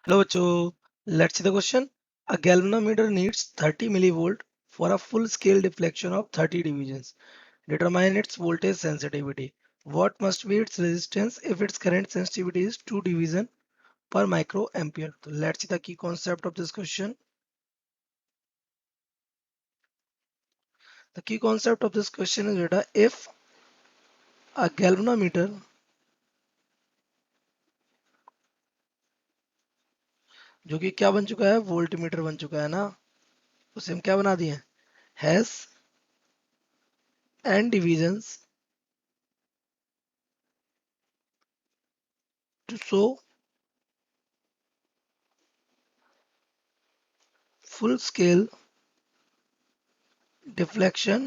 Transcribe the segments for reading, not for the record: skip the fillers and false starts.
Hello, bachcho. Let's see the question. A galvanometer needs 30 millivolt for a full-scale deflection of 30 divisions. Determine its voltage sensitivity. What must be its resistance if its current sensitivity is 2 division per microampere? So let's see the key concept of this question. The key concept of this question is that if a galvanometer जो कि क्या बन चुका है voltmeter बन चुका है ना उसे हम क्या बना दिए has n divisions to show full scale deflection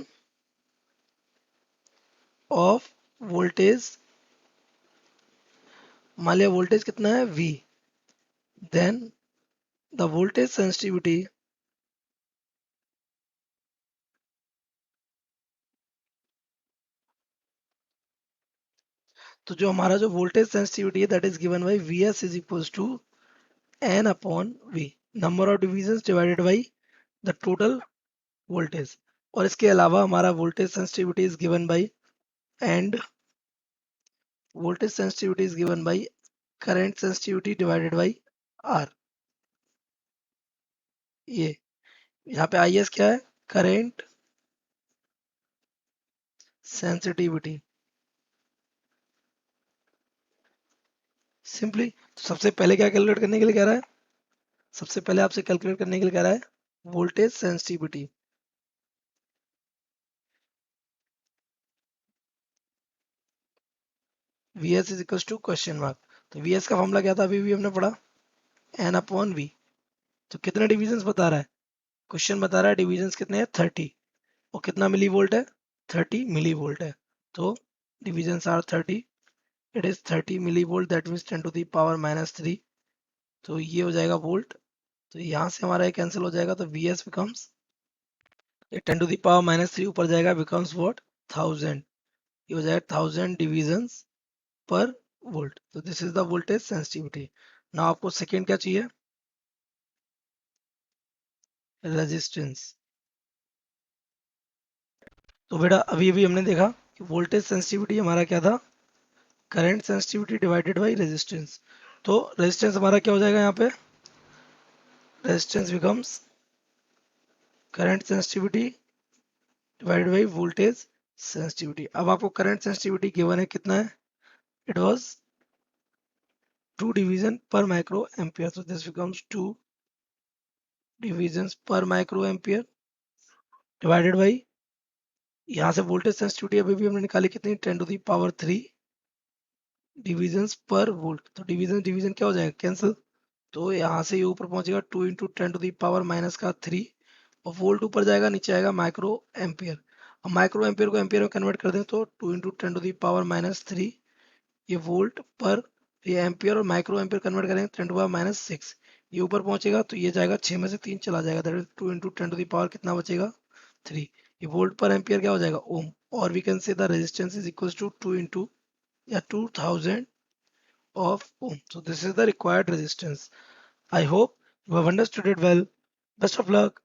of voltage मान लिया वोल्टेज कितना है V then the voltage sensitivity तो जो हमारा जो वोल्टेज सेंसिटिविटी है that is given by Vs is equals to n upon V number of divisions divided by the total voltage और इसके अलावा हमारा voltage sensitivity is given by and voltage sensitivity is given by current sensitivity divided by R ये यहाँ पे IS क्या है current sensitivity simply तो सबसे पहले क्या कैलकुलेट करने के लिए कह रहा है सबसे पहले आपसे कैलकुलेट करने के लिए कह रहा है voltage sensitivity Vs is equal to question mark तो Vs का फॉर्मूला क्या था अभी भी हमने पढ़ा n अपॉन V तो कितने डिविजन्स बता रहा है क्वेश्चन बता रहा है डिविजन्स कितने हैं 30 और कितना मिली वोल्ट है 30 मिली वोल्ट है तो divisions are 30 it is 30 milli volt that means 10 to the power -3 तो ये हो जाएगा वोल्ट तो यहाँ से हमारा ये कैंसिल हो जाएगा तो Vs becomes 10 to the power -3 ऊपर जाएगा बिकम्स व्हाट 1000 ये हो जाएगा 1000 डिविजन्स पर वोल्ट तो this is the voltage sensitivity ना आपको सेकेंड क्या चाहिए रेजिस्टेंस तो बेटा अभी अभी हमने देखा कि वोल्टेज सेंसिटिविटी हमारा क्या था current sensitivity divided by resistance तो रेजिस्टेंस हमारा क्या हो जाएगा यहाँ पे resistance becomes current sensitivity divided by voltage sensitivity अब आपको करंट सेंसिटिविटी गिवन है कितना है इट वाज 2 डिवीजन पर micro ampere so this becomes 2 divisions per micro ampere divided by यहाँ से वोल्टेज सेंसिटिविटी अभी भी हमने निकाली कितनी 10 टू द पावर 3 डिविजन्स पर वोल्ट तो डिवीजन डिवीजन क्या हो जाएगा कैंसिल तो यहाँ से ये ऊपर पहुंचेगा 2 into 10 to the power minus का 3 और वोल्ट ऊपर जाएगा नीचे आएगा माइक्रो एम्पियर अब माइक्रो एम्पियर को एम्पियर में कन्वर्ट कर दें तो 2 इंटू 10 टू द पावर -3 ये वोल्ट पर ये एम्पियर और माइक्रो एम्पियर कन्वर्ट करेंगे 10 टू पावर -6 ये ऊपर पहुंचेगा तो ये जाएगा 6 में से 3 चला जाएगा that is 2 into 10 to the power कितना बचेगा 3 ये वोल्ट पर एम्पियर क्या हो जाएगा ओम और we can say the resistance is equal to 2 into या 2000 of ohm. So this is the required resistance. I hope you have understood it well. Best of luck.